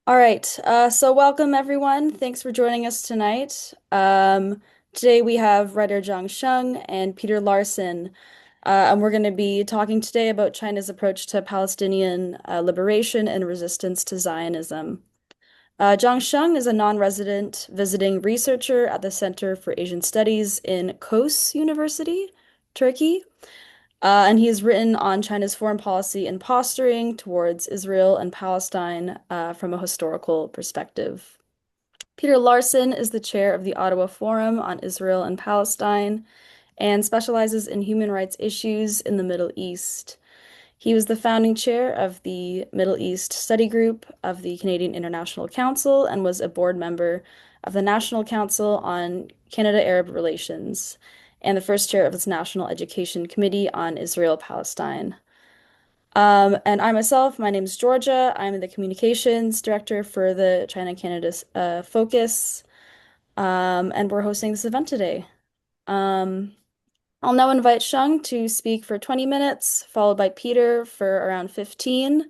All right, so welcome everyone. Thanks for joining us tonight. Today we have writer Sheng and Peter Larson, and we're going to be talking today about China's approach to Palestinian liberation and resistance to Zionism. Zhang Sheng is a non-resident visiting researcher at the Center for Asian Studies in Kos University, Turkey. And he has written on China's foreign policy and posturing towards Israel and Palestine from a historical perspective. Peter Larson is the chair of the Ottawa Forum on Israel and Palestine and specializes in human rights issues in the Middle East. He was the founding chair of the Middle East Study Group of the Canadian International Council and was a board member of the National Council on Canada-Arab Relations and the first chair of its National Education Committee on Israel-Palestine. And I myself, my name is Georgia. I'm the communications director for the China-Canada Focus, and we're hosting this event today. Um, I'll now invite Sheng to speak for 20 minutes, followed by Peter for around 15.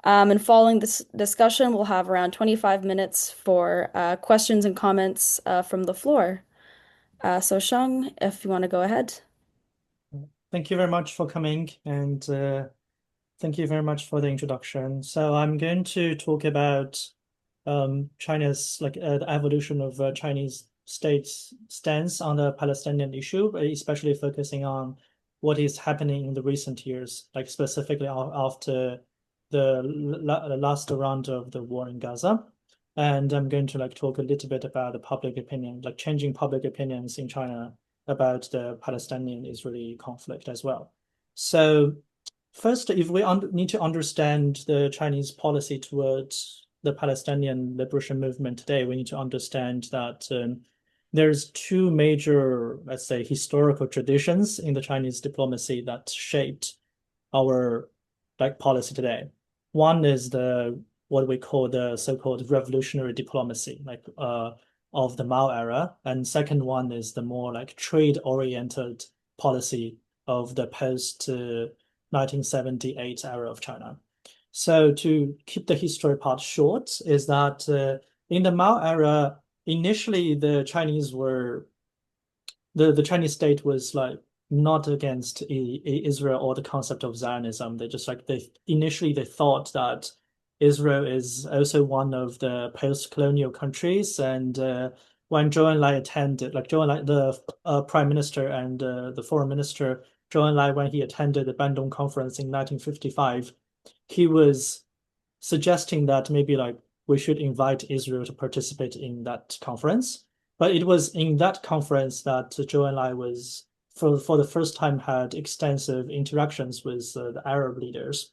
And following this discussion, we'll have around 25 minutes for questions and comments from the floor. So Sheng, if you want to go ahead. Thank you very much for coming and thank you very much for the introduction. So I'm going to talk about China's the evolution of Chinese state's stance on the Palestinian issue, especially focusing on what is happening in the recent years, like specifically after the last round of the war in Gaza. And I'm going to talk a little bit about the public opinion, like changing public opinions in China about the Palestinian-Israeli conflict as well. So first, if we need to understand the Chinese policy towards the Palestinian liberation movement today, we need to understand that there's two major, let's say, historical traditions in the Chinese diplomacy that shaped our policy today. One is the what we call the so-called revolutionary diplomacy, of the Mao era, and second one is the more trade-oriented policy of the post 1978 era of China. So to keep the history part short, is that in the Mao era, initially the Chinese were the Chinese state was not against Israel or the concept of Zionism. They just they initially they thought that Israel is also one of the post-colonial countries, and when Zhou Enlai attended, the prime minister and the foreign minister Zhou Enlai, when he attended the Bandung conference in 1955, he was suggesting that maybe we should invite Israel to participate in that conference. But it was in that conference that Zhou Enlai was for the first time had extensive interactions with the Arab leaders,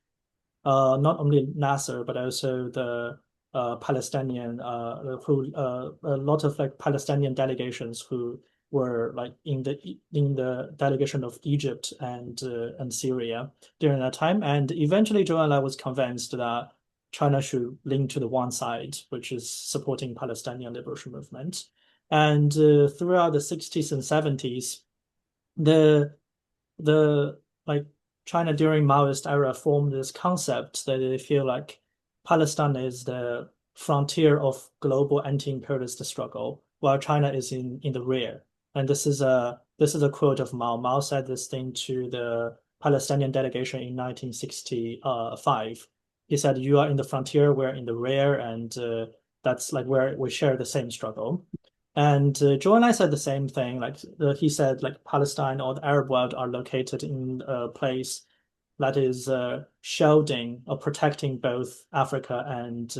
not only Nasser but also the Palestinian a lot of Palestinian delegations who were in the delegation of Egypt and Syria during that time, and eventually Zhou Enlai was convinced that China should lean to the one side, which is supporting Palestinian liberation movement. And throughout the 60s and 70s, the China during Maoist era formed this concept that they feel like Palestine is the frontier of global anti-imperialist struggle, while China is in the rear. And this is a quote of Mao. Mao said this thing to the Palestinian delegation in 1965. He said, "You are in the frontier, we're in the rear, and that's where we share the same struggle." And Zhou Enlai said the same thing. He said, Palestine or the Arab world are located in a place that is shielding or protecting both Africa and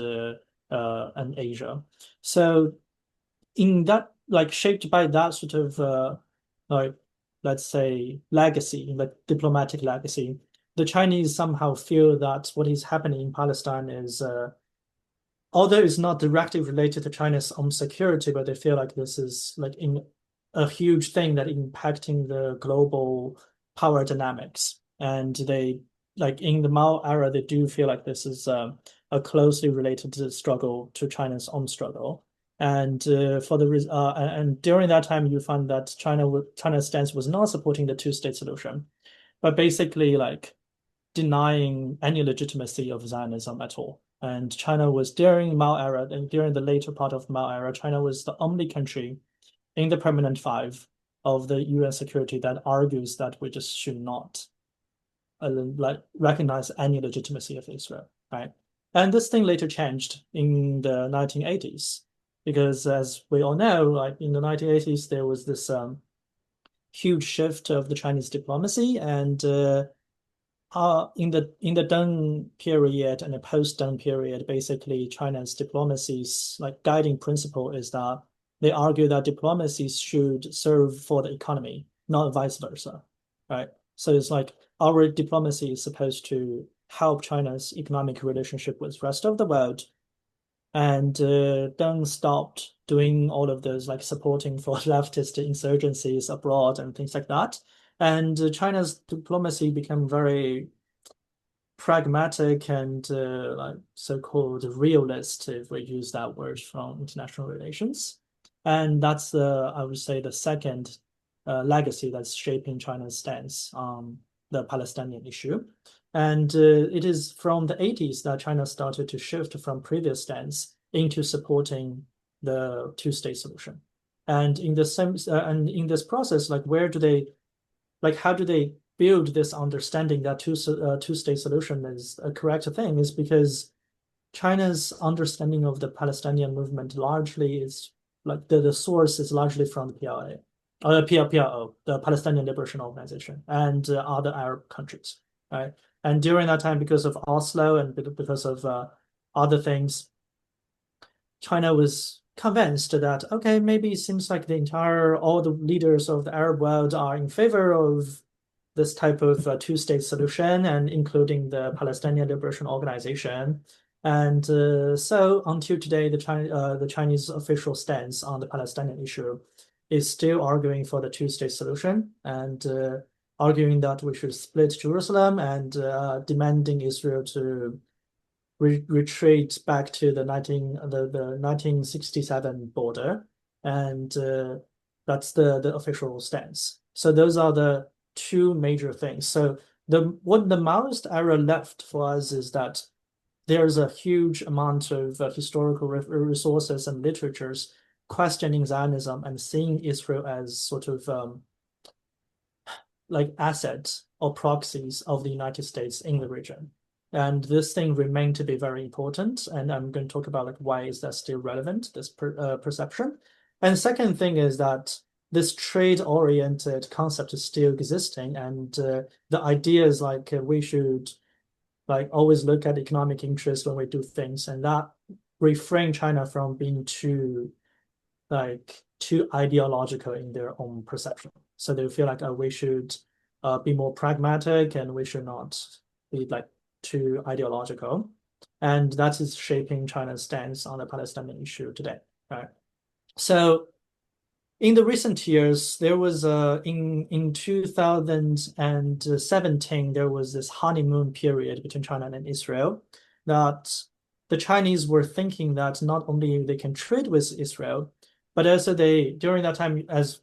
Asia. So, in that, shaped by that sort of let's say legacy, diplomatic legacy, the Chinese somehow feel that what is happening in Palestine is although it's not directly related to China's own security, but they feel like this is in a huge thing that impacting the global power dynamics. And they in the Mao era, they do feel like this is a closely related to struggle to China's own struggle. And and during that time, you find that China's stance was not supporting the two-state solution, but basically denying any legitimacy of Zionism at all. And China was during Mao era, and during the later part of Mao era, China was the only country in the permanent five of the UN security that argues that we just should not like recognize any legitimacy of Israel, right? And this thing later changed in the 1980s because, as we all know, like in the 1980s, there was this huge shift of the Chinese diplomacy, and in the Deng period and the post-Deng period, basically China's diplomacy's like guiding principle is that they argue that diplomacy should serve for the economy, not vice versa, right? So it's like our diplomacy is supposed to help China's economic relationship with rest of the world, and Deng stopped doing all of those like supporting for leftist insurgencies abroad and things like that. And China's diplomacy became very pragmatic and like so-called realist, if we use that word from international relations. And that's I would say, the second legacy that's shaping China's stance on the Palestinian issue. And it is from the 80s that China started to shift from previous stance into supporting the two-state solution. And in this process, like how do they build this understanding that two-state solution is a correct thing? Is because China's understanding of the Palestinian movement largely is like the source is largely from the PLA, PLO, the Palestinian Liberation Organization, and other Arab countries, right? And during that time, because of Oslo and because of other things, China was convinced that, okay, maybe it seems like all the leaders of the Arab world are in favor of this type of two-state solution, and including the Palestinian Liberation Organization. And so until today, the Chinese official stance on the Palestinian issue is still arguing for the two-state solution, and arguing that we should split Jerusalem, and demanding Israel to retreat back to the 1967 border, and that's the official stance. So those are the two major things. So what the Maoist era left for us is that there's a huge amount of historical resources and literatures questioning Zionism and seeing Israel as sort of like assets or proxies of the United States in the region. And this thing remained to be very important. And I'm going to talk about like why is that still relevant, this perception. And second thing is that this trade-oriented concept is still existing. And the idea is like we should like always look at economic interest when we do things. And that refrain China from being too ideological in their own perception. So they feel like we should be more pragmatic, and we should not be like too ideological. And that is shaping China's stance on the Palestinian issue today, right? So in the recent years, there was in 2017, there was this honeymoon period between China and Israel that the Chinese were thinking that not only they can trade with Israel, but also during that time, as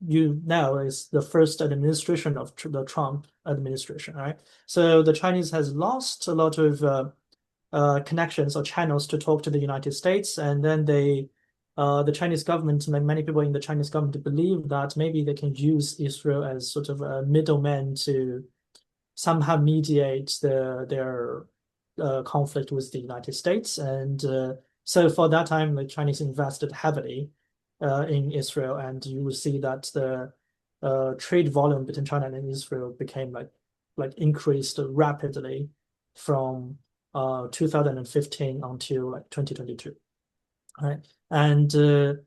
you know, is the first administration of the Trump administration, right? So the Chinese has lost a lot of connections or channels to talk to the United States, and then the Chinese government, many people in the Chinese government believe that maybe they can use Israel as sort of a middleman to somehow mediate their conflict with the United States. And so for that time, the Chinese invested heavily in Israel, and you will see that the trade volume between China and Israel became like increased rapidly from 2015 until like 2022, right? And the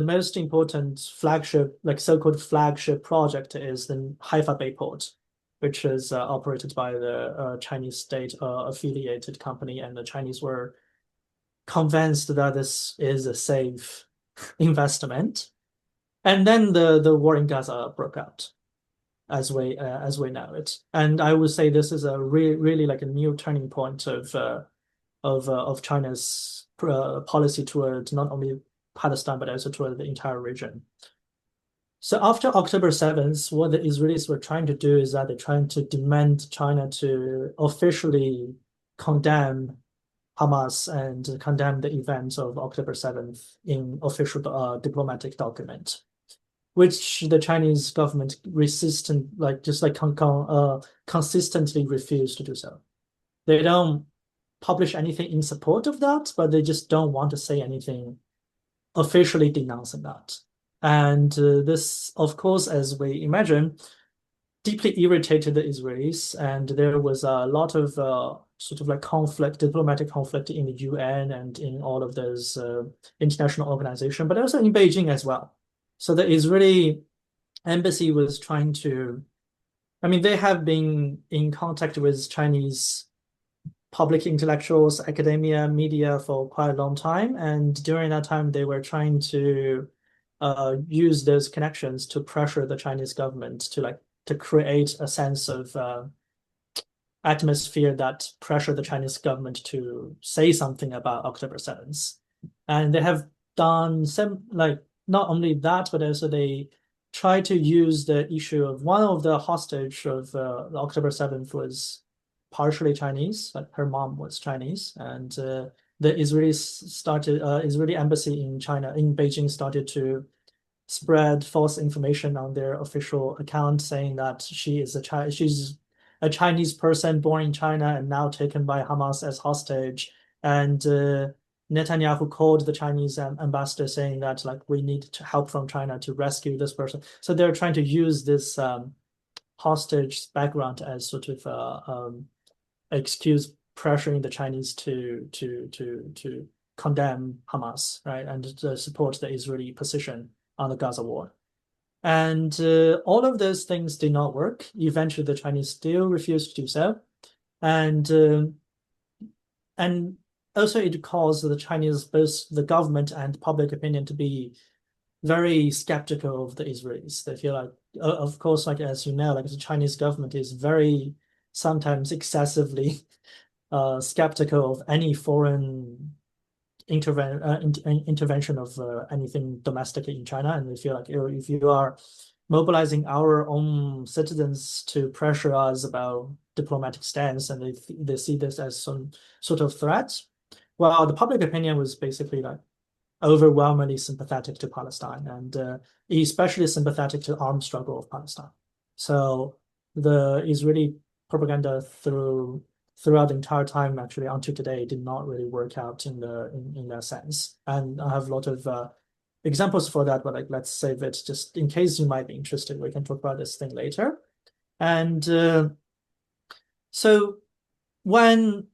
most important flagship, like so-called flagship project, is the Haifa Bayport, which is operated by the Chinese state affiliated company, and the Chinese were convinced that this is a safe investment. And then the war in Gaza broke out, as we know it. And I would say this is a really like a new turning point of China's policy toward not only Palestine but also toward the entire region. So after October 7th, what the Israelis were trying to do is that they're trying to demand China to officially condemn Hamas and condemned the events of October 7th in official diplomatic document, which the Chinese government consistently refused to do so. They don't publish anything in support of that, but they just don't want to say anything officially denouncing that. And this, of course, as we imagine, deeply irritated the Israelis, and there was a lot of diplomatic conflict in the UN and in all of those international organizations, but also in Beijing as well. So the Israeli embassy was trying to, I mean, they have been in contact with Chinese public intellectuals, academia, media for quite a long time. And during that time, they were trying to use those connections to pressure the Chinese government to create a sense of atmosphere that pressure the Chinese government to say something about October 7th. And they have done some, like, not only that, but also they try to use the issue of one of the hostage of October 7th was partially Chinese, like her mom was Chinese, and the Israeli embassy in China, in Beijing, started to spread false information on their official account, saying that she's a Chinese person born in China and now taken by Hamas as hostage. And Netanyahu called the Chinese ambassador saying that like we need help from China to rescue this person. So they're trying to use this hostage background as sort of excuse pressuring the Chinese to condemn Hamas, right, and to support the Israeli position on the Gaza war. And all of those things did not work. Eventually, the Chinese still refused to do so, and and also it caused the Chinese, both the government and public opinion, to be very skeptical of the Israelis. They feel like, of course, like as you know, like the Chinese government is very sometimes excessively skeptical of any foreign intervention of anything domestically in China, and they feel like if you are mobilizing our own citizens to pressure us about diplomatic stance, and they see this as some sort of threat. Well, the public opinion was basically like overwhelmingly sympathetic to Palestine, and especially sympathetic to the armed struggle of Palestine. So the Israeli propaganda throughout the entire time, actually until today, did not really work out in that sense. And I have a lot of examples for that, but like let's save it just in case you might be interested. We can talk about this thing later. And so when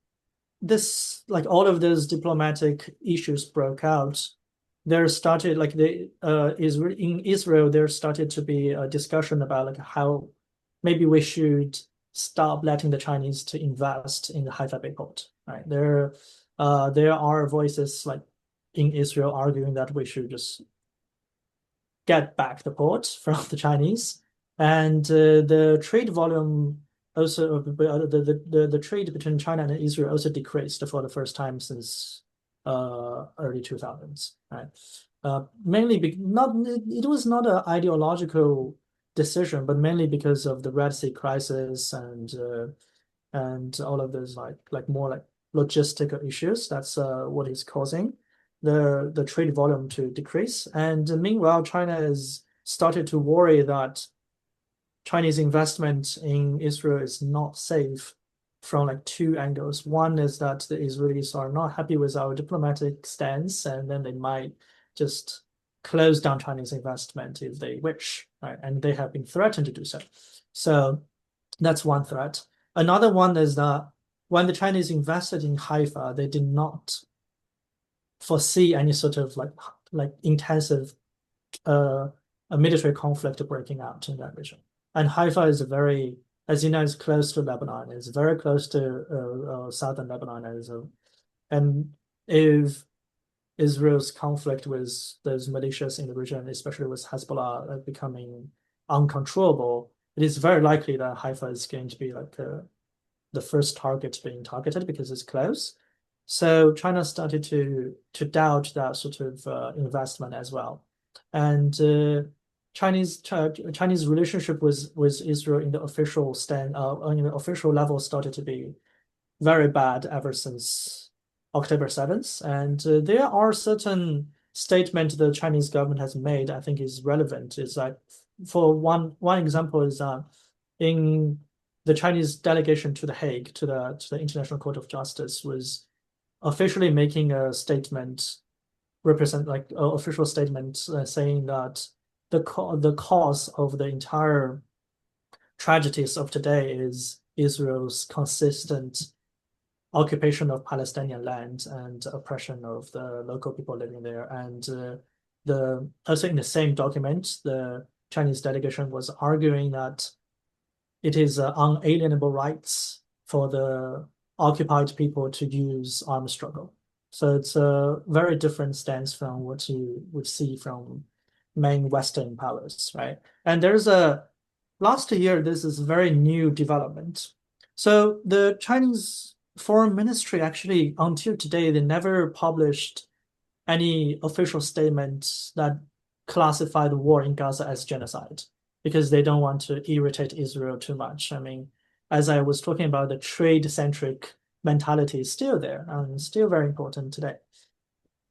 this like all of those diplomatic issues broke out, there started like in Israel there started to be a discussion about like how maybe we should stop letting the Chinese to invest in the Haifa Bay port. Right there are voices like in Israel arguing that we should just get back the port from the Chinese, and the trade volume also the trade between China and Israel also decreased for the first time since early 2000s, right? Mainly not it was not an ideological decision, but mainly because of the Red Sea crisis and all of those like more like logistical issues. That's what is causing the trade volume to decrease. And meanwhile, China has started to worry that Chinese investment in Israel is not safe from like two angles. One is that the Israelis are not happy with our diplomatic stance, and then they might just close down Chinese investment if they wish, right? And they have been threatened to do so. So that's one threat. Another one is that when the Chinese invested in Haifa, they did not foresee any sort of like intensive a military conflict breaking out in that region. And Haifa is as you know, is close to Lebanon. It's very close to southern Lebanon, and if Israel's conflict with those militias in the region, especially with Hezbollah becoming uncontrollable, it is very likely that Haifa is going to be like the first target being targeted because it's close. So China started to doubt that sort of investment as well, and Chinese relationship with Israel in the official level started to be very bad ever since October 7th. And there are certain statements the Chinese government has made, I think is relevant. Is like, for one example is in the Chinese delegation to The Hague, to the International Court of Justice, was officially making a statement, represent like official statement saying that the cause of the entire tragedies of today is Israel's consistent occupation of Palestinian land and oppression of the local people living there. And the also in the same document, the Chinese delegation was arguing that it is unalienable rights for the occupied people to use armed struggle. So it's a very different stance from what you would see from main Western powers, right? And there's a last year, this is a very new development. So the Chinese Foreign Ministry actually, until today, they never published any official statements that classify the war in Gaza as genocide because they don't want to irritate Israel too much. I mean, as I was talking about, the trade-centric mentality is still there and still very important today.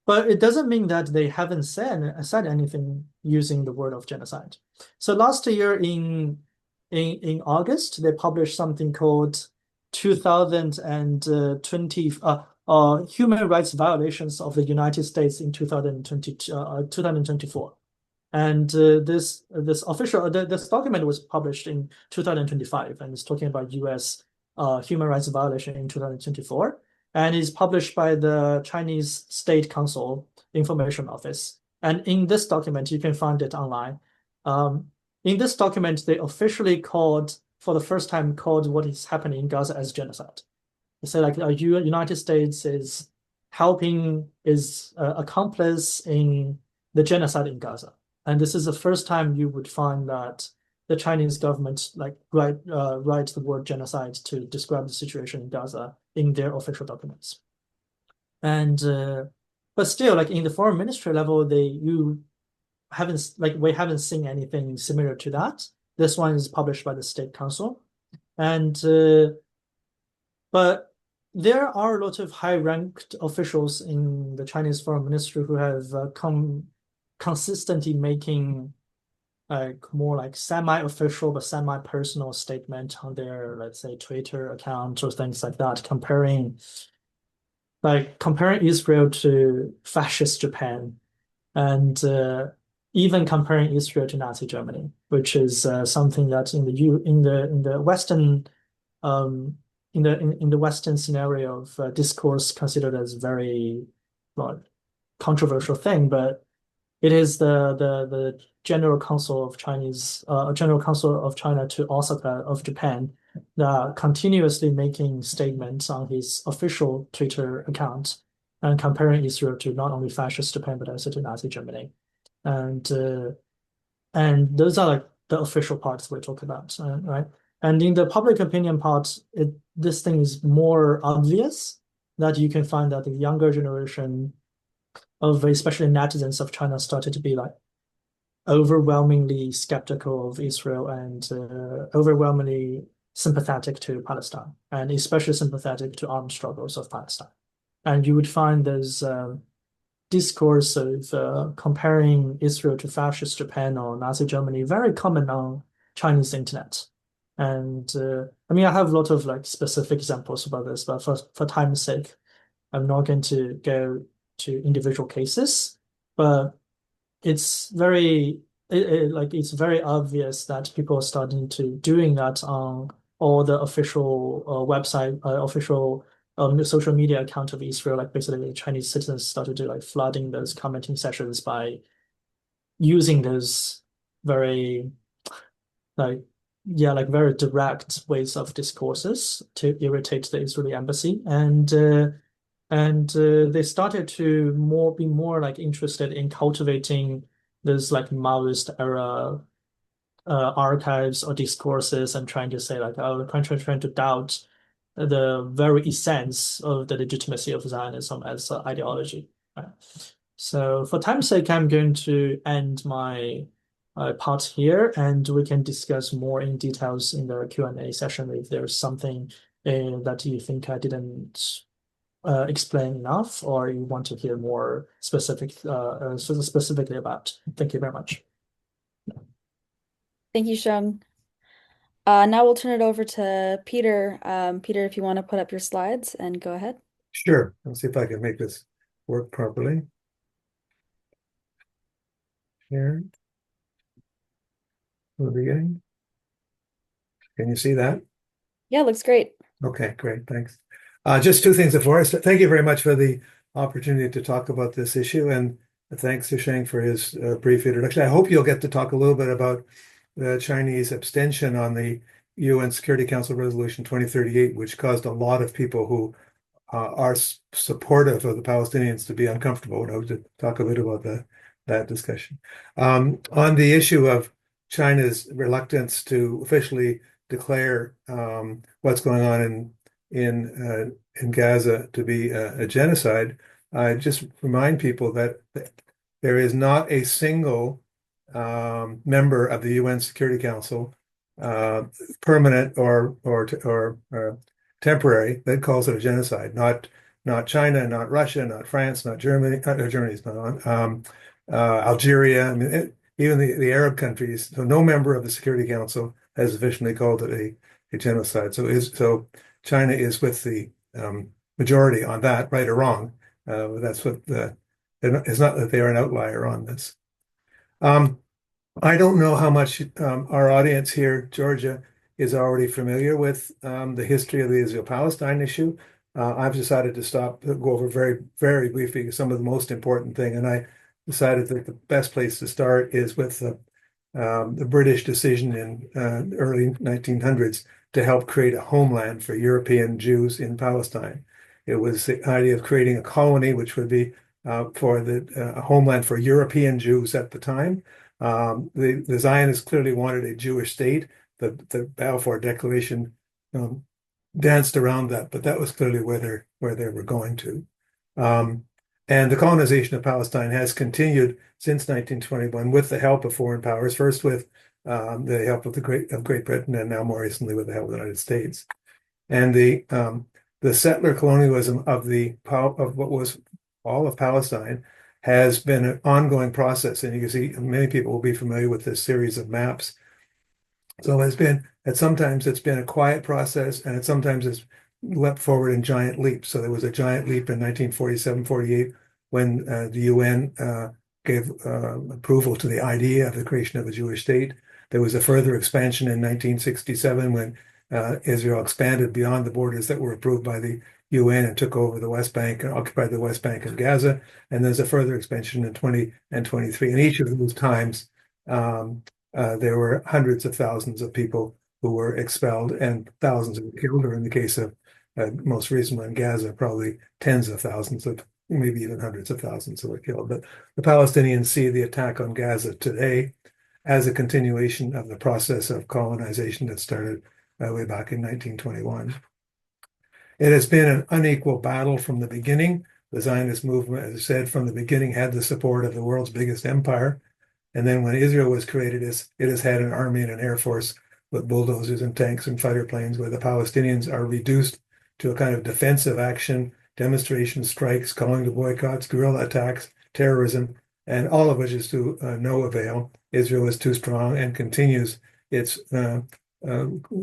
But it doesn't mean that they haven't said anything using the word of genocide. So last year in August, they published something called 2020 human rights violations of the United States in 2024. And this document was published in 2025 and it's talking about US human rights violation in 2024 and is published by the Chinese State Council Information Office. And in this document, you can find it online. In this document, they officially called, for the first time, called what is happening in Gaza as genocide. They say like the United States is accomplice in the genocide in Gaza. And this is the first time you would find that the Chinese government like write the word genocide to describe the situation in Gaza in their official documents. And but still, like in the foreign ministry level, we haven't seen anything similar to that. This one is published by the State Council, and but there are a lot of high-ranked officials in the Chinese foreign ministry who have consistently making like more like semi-official but semi-personal statement on their, let's say, Twitter account or things like that, comparing Israel to fascist Japan and even comparing Israel to Nazi Germany, which is something that in the Western in the Western scenario of discourse considered as very well, controversial thing, but it is the General Council of China to Osaka of Japan that continuously making statements on his official Twitter account and comparing Israel to not only fascist Japan but also to Nazi Germany, and those are like the official parts we talk about, right? And in the public opinion part, this thing is more obvious that you can find that the younger generation of especially netizens of China started to be like overwhelmingly skeptical of Israel and overwhelmingly sympathetic to Palestine, and especially sympathetic to armed struggles of Palestine. And you would find there's discourse of comparing Israel to fascist Japan or Nazi Germany very common on Chinese internet. And I mean, I have a lot of like specific examples about this, but for time's sake, I'm not going to go to individual cases. But it's it's very obvious that people are starting to doing that on all the official official social media account of Israel. Like basically, Chinese citizens started to like flooding those commenting sessions by using those very like like very direct ways of discourses to irritate the Israeli embassy, and they started to be more like interested in cultivating this like Maoist era archives or discourses and trying to say like, oh, trying to doubt the very essence of the legitimacy of Zionism as an ideology. Right? So for time's sake, I'm going to end my part here, and we can discuss more in details in the Q&A session if there's something that you think I didn't explain enough, or you want to hear more specifically about? Thank you very much. Thank you, Sheng. Now we'll turn it over to Peter. Peter, if you want to put up your slides and go ahead. Sure. Let's see if I can make this work properly. Here, from the beginning. Can you see that? Yeah, looks great. Okay, great. Thanks. Just two things before. Thank you very much for the opportunity to talk about this issue, and thanks to Sheng for his brief introduction. I hope you'll get to talk a little bit about the Chinese abstention on the UN Security Council Resolution 2038, which caused a lot of people who are supportive of the Palestinians to be uncomfortable. And I hope to talk a bit about that discussion. On the issue of China's reluctance to officially declare what's going on in Gaza to be a genocide, I just remind people that there is not a single member of the UN Security Council, permanent or temporary, that calls it a genocide. Not China, not Russia, not France, not Germany. Germany's not on. Algeria. I mean, even the Arab countries. So no member of the Security Council has officially called it a genocide. So China is with the majority on that, right or wrong. That's what it's not that they are an outlier on this. I don't know how much our audience here, Georgia, is already familiar with the history of the Israel-Palestine issue. I've decided to go over very, very briefly some of the most important thing, and I decided that the best place to start is with the British decision in early 1900s to help create a homeland for European Jews in Palestine. It was the idea of creating a colony, which would be for a homeland for European Jews at the time. The Zionists clearly wanted a Jewish state. The Balfour Declaration danced around that, but that was clearly where they were going to. And the colonization of Palestine has continued since 1921 with the help of foreign powers, first with the help of Great Britain, and now more recently with the help of the United States. And the settler colonialism of what was all of Palestine has been an ongoing process, and you can see many people will be familiar with this series of maps. So sometimes it's been a quiet process, and sometimes it's leapt forward in giant leaps. So there was a giant leap in 1947-48 when the UN gave approval to the idea of the creation of a Jewish state. There was a further expansion in 1967 when Israel expanded beyond the borders that were approved by the UN and took over the West Bank and occupied the West Bank and Gaza. And there's a further expansion in 20 and 23. In each of those times, there were hundreds of thousands of people who were expelled and thousands who were killed, or in the case of most recent one, Gaza, probably tens of thousands of, maybe even hundreds of thousands who were killed. But the Palestinians see the attack on Gaza today as a continuation of the process of colonization that started way back in 1921. It has been an unequal battle from the beginning. The Zionist movement, as I said, from the beginning had the support of the world's biggest empire. And then when Israel was created, it has had an army and an air force with bulldozers and tanks and fighter planes, where the Palestinians are reduced to a kind of defensive action, demonstrations, strikes, calling to boycotts, guerrilla attacks, terrorism, and all of which is to no avail. Israel is too strong and continues its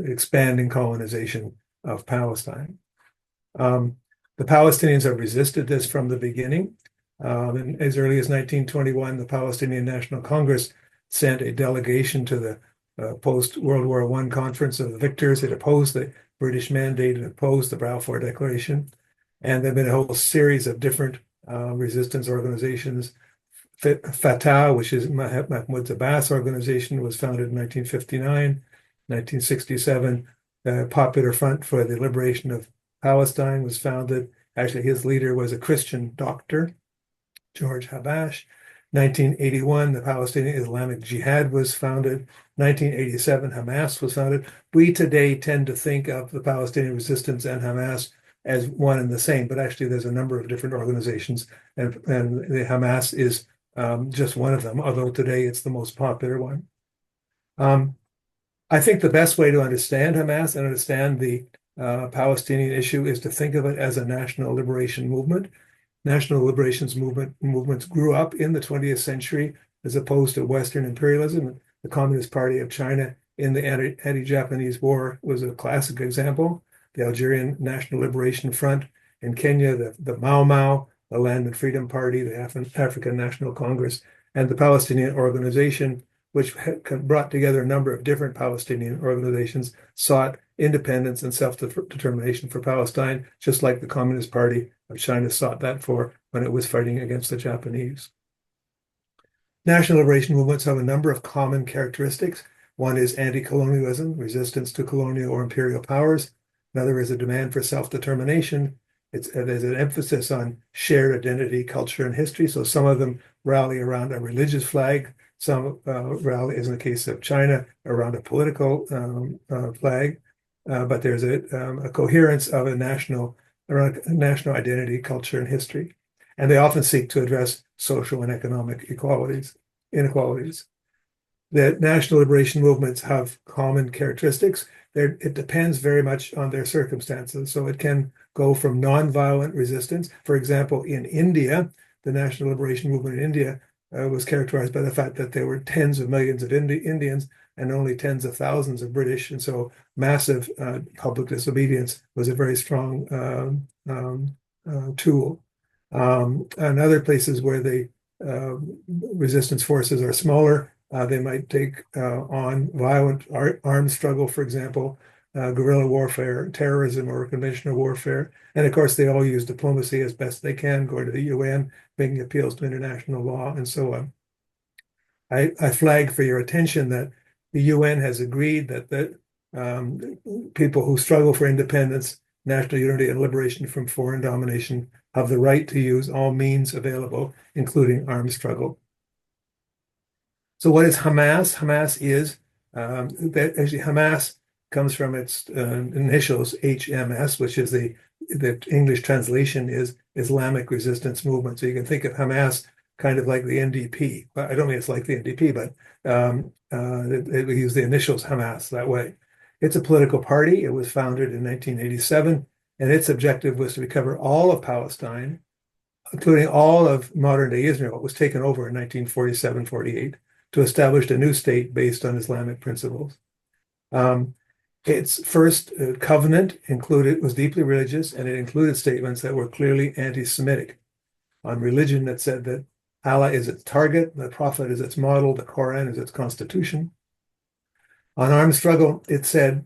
expanding colonization of Palestine. The Palestinians have resisted this from the beginning. As early as 1921, the Palestinian National Congress sent a delegation to the post-World War I conference of the victors. It opposed the British mandate and opposed the Balfour Declaration. And there have been a whole series of different resistance organizations. Fatah, which is Mahmoud Abbas' organization, was founded in 1959. 1967, the Popular Front for the Liberation of Palestine was founded. Actually, his leader was a Christian doctor, George Habash. 1981, the Palestinian Islamic Jihad was founded. 1987, Hamas was founded. We today tend to think of the Palestinian resistance and Hamas as one and the same, but actually there's a number of different organizations, and the Hamas is just one of them, although today it's the most popular one. I think the best way to understand Hamas and understand the Palestinian issue is to think of it as a national liberation movement. National liberations movements grew up in the 20th century as opposed to Western imperialism. The Communist Party of China in the anti-Japanese war was a classic example. The Algerian National Liberation Front in Kenya, the Mau Mau, the Land and Freedom Party, the African National Congress, and the Palestinian Organization, which brought together a number of different Palestinian organizations, sought independence and self-determination for Palestine, just like the Communist Party of China sought that for when it was fighting against the Japanese. National liberation movements have a number of common characteristics. One is anti-colonialism, resistance to colonial or imperial powers. Another is a demand for self-determination. There's an emphasis on shared identity, culture, and history. So some of them rally around a religious flag. Some rally, as in the case of China, around a political flag. But there's a coherence of around national identity, culture, and history. And they often seek to address social and economic inequalities. The national liberation movements have common characteristics. It depends very much on their circumstances. So it can go from nonviolent resistance. For example, in India, the national liberation movement in India was characterized by the fact that there were tens of millions of Indians and only tens of thousands of British. And so massive public disobedience was a very strong tool. And other places where the resistance forces are smaller, they might take on violent armed struggle, for example, guerrilla warfare, terrorism, or conventional warfare. And of course, they all use diplomacy as best they can, going to the UN, making appeals to international law, and so on. I flag for your attention that the UN has agreed that people who struggle for independence, national unity, and liberation from foreign domination have the right to use all means available, including armed struggle. So what is Hamas? Hamas is, actually Hamas comes from its initials, HMS, which is the English translation is Islamic Resistance Movement. So you can think of Hamas kind of like the NDP. Well, I don't mean it's like the NDP, but we use the initials Hamas that way. It's a political party. It was founded in 1987, and its objective was to recover all of Palestine, including all of modern-day Israel. It was taken over in 1947-48 to establish a new state based on Islamic principles. Its first covenant was deeply religious, and it included statements that were clearly anti-Semitic. On religion, that said that Allah is its target, the Prophet is its model, the Quran is its constitution. On armed struggle, it said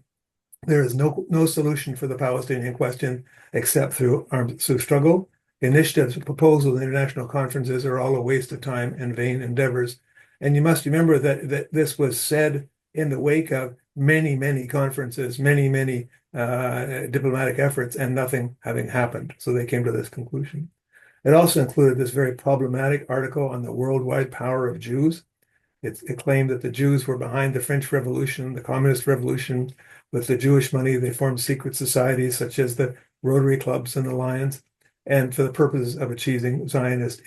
there is no solution for the Palestinian question except through struggle. Initiatives, proposals, and international conferences are all a waste of time and vain endeavors. And you must remember that this was said in the wake of many, many conferences, many, many diplomatic efforts, and nothing having happened. So they came to this conclusion. It also included this very problematic article on the worldwide power of Jews. It claimed that the Jews were behind the French Revolution, the Communist Revolution. With the Jewish money, they formed secret societies such as the Rotary Clubs and the Lions, and for the purposes of achieving Zionist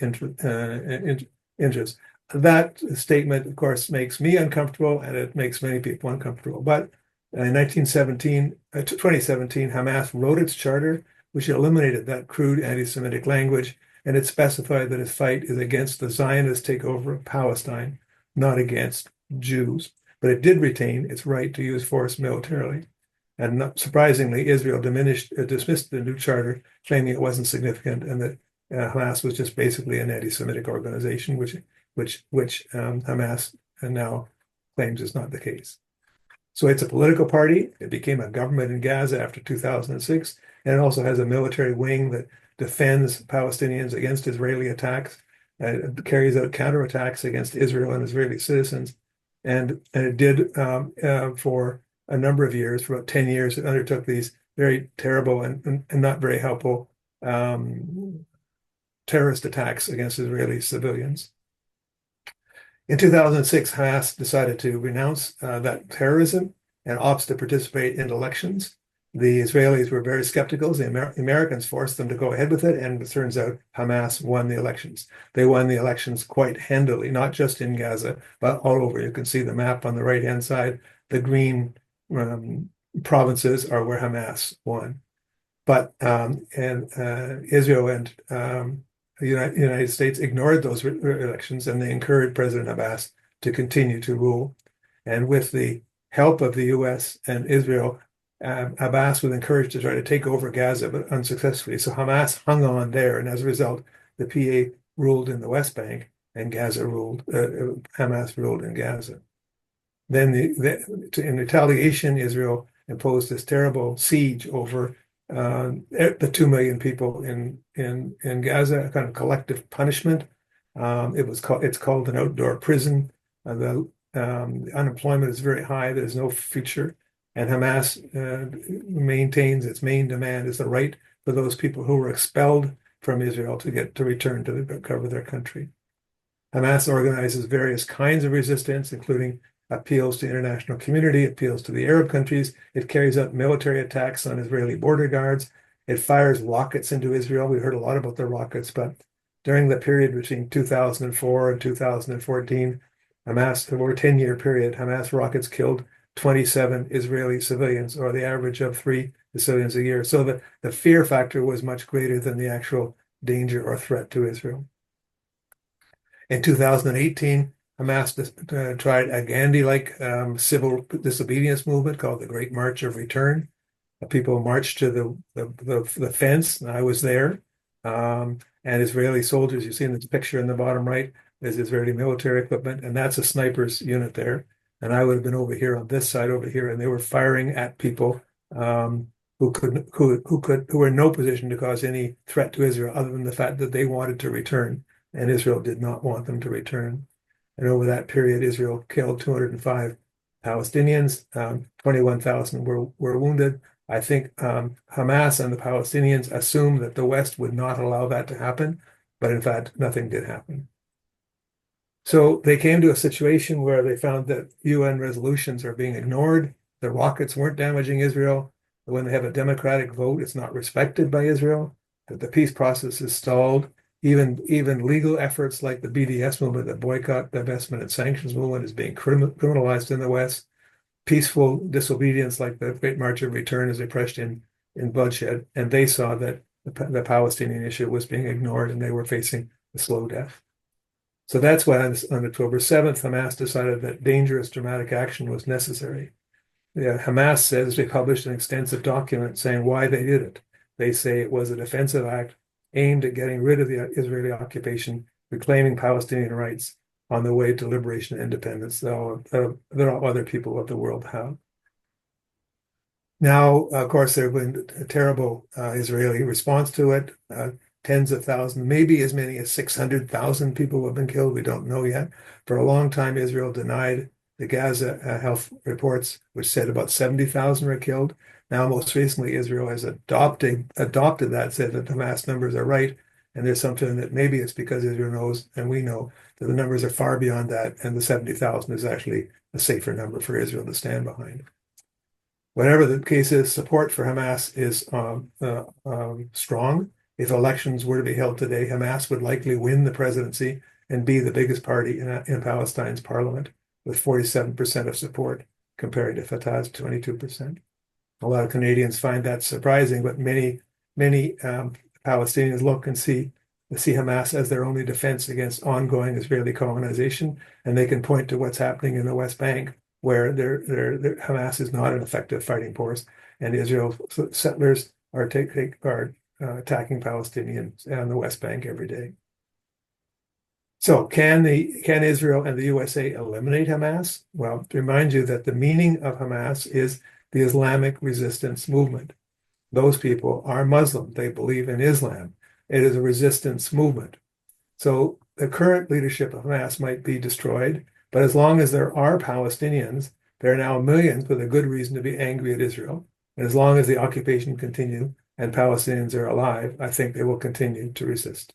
interests. That statement, of course, makes me uncomfortable, and it makes many people uncomfortable. But in 2017, Hamas wrote its charter, which eliminated that crude anti-Semitic language, and it specified that its fight is against the Zionist takeover of Palestine, not against Jews. But it did retain its right to use force militarily. And not surprisingly, Israel dismissed the new charter, claiming it wasn't significant and that Hamas was just basically an anti-Semitic organization, which Hamas now claims is not the case. So it's a political party. It became a government in Gaza after 2006, and it also has a military wing that defends Palestinians against Israeli attacks, carries out counterattacks against Israel and Israeli citizens. And it did for a number of years, for about 10 years, it undertook these very terrible and not very helpful terrorist attacks against Israeli civilians. In 2006, Hamas decided to renounce that terrorism and opts to participate in elections. The Israelis were very skeptical. The Americans forced them to go ahead with it, and it turns out Hamas won the elections. They won the elections quite handily, not just in Gaza, but all over. You can see the map on the right-hand side. The green provinces are where Hamas won. But Israel and the United States ignored those elections, and they encouraged President Abbas to continue to rule. And with the help of the U.S. and Israel, Abbas was encouraged to try to take over Gaza, but unsuccessfully. So Hamas hung on there, and as a result, the PA ruled in the West Bank, and Hamas ruled in Gaza. Then in retaliation, Israel imposed this terrible siege over the 2 million people in Gaza, a kind of collective punishment. It's called an outdoor prison. The unemployment is very high. There's no future, and Hamas maintains its main demand is the right for those people who were expelled from Israel to return to recover their country. Hamas organizes various kinds of resistance, including appeals to the international community, appeals to the Arab countries. It carries out military attacks on Israeli border guards. It fires rockets into Israel. We heard a lot about the rockets, but during the period between 2004 and 2014, Hamas, over a 10-year period, Hamas rockets killed 27 Israeli civilians, or the average of 3 civilians a year. So the fear factor was much greater than the actual danger or threat to Israel. In 2018, Hamas tried a Gandhi-like civil disobedience movement called the Great March of Return. People marched to the fence, and I was there. And Israeli soldiers, you see in this picture in the bottom right, is Israeli military equipment, and that's a sniper's unit there. And I would have been over here on this side over here, and they were firing at people who were in no position to cause any threat to Israel, other than the fact that they wanted to return, and Israel did not want them to return. And over that period, Israel killed 205 Palestinians, 21,000 were wounded. I think Hamas and the Palestinians assumed that the West would not allow that to happen, but in fact, nothing did happen. So they came to a situation where they found that UN resolutions are being ignored. The rockets weren't damaging Israel. When they have a democratic vote, it's not respected by Israel. That the peace process is stalled. Even legal efforts like the BDS movement, the boycott, divestment, and sanctions movement, is being criminalized in the West. Peaceful disobedience like the Great March of Return is oppressed in bloodshed. And they saw that the Palestinian issue was being ignored, and they were facing a slow death. So that's why on October 7th, Hamas decided that dangerous dramatic action was necessary. Hamas says they published an extensive document saying why they did it. They say it was a defensive act aimed at getting rid of the Israeli occupation, reclaiming Palestinian rights on the way to liberation and independence that all other people of the world have. Now, of course, there have been a terrible Israeli response to it. Tens of thousands, maybe as many as 600,000 people have been killed. We don't know yet. For a long time, Israel denied the Gaza health reports, which said about 70,000 were killed. Now, most recently, Israel has adopted that, said that the mass numbers are right. And there's something that maybe it's because Israel knows, and we know, that the numbers are far beyond that, and the 70,000 is actually a safer number for Israel to stand behind. Whatever the case is, support for Hamas is strong. If elections were to be held today, Hamas would likely win the presidency and be the biggest party in Palestine's parliament, with 47% of support compared to Fatah's 22%. A lot of Canadians find that surprising, but many Palestinians look and see Hamas as their only defense against ongoing Israeli colonization, and they can point to what's happening in the West Bank, where Hamas is not an effective fighting force, and Israel settlers are attacking Palestinians on the West Bank every day. So can Israel and the USA eliminate Hamas? Well, to remind you that the meaning of Hamas is the Islamic resistance movement. Those people are Muslim. They believe in Islam. It is a resistance movement. So the current leadership of Hamas might be destroyed, but as long as there are Palestinians, there are now millions with a good reason to be angry at Israel. And as long as the occupation continues and Palestinians are alive, I think they will continue to resist.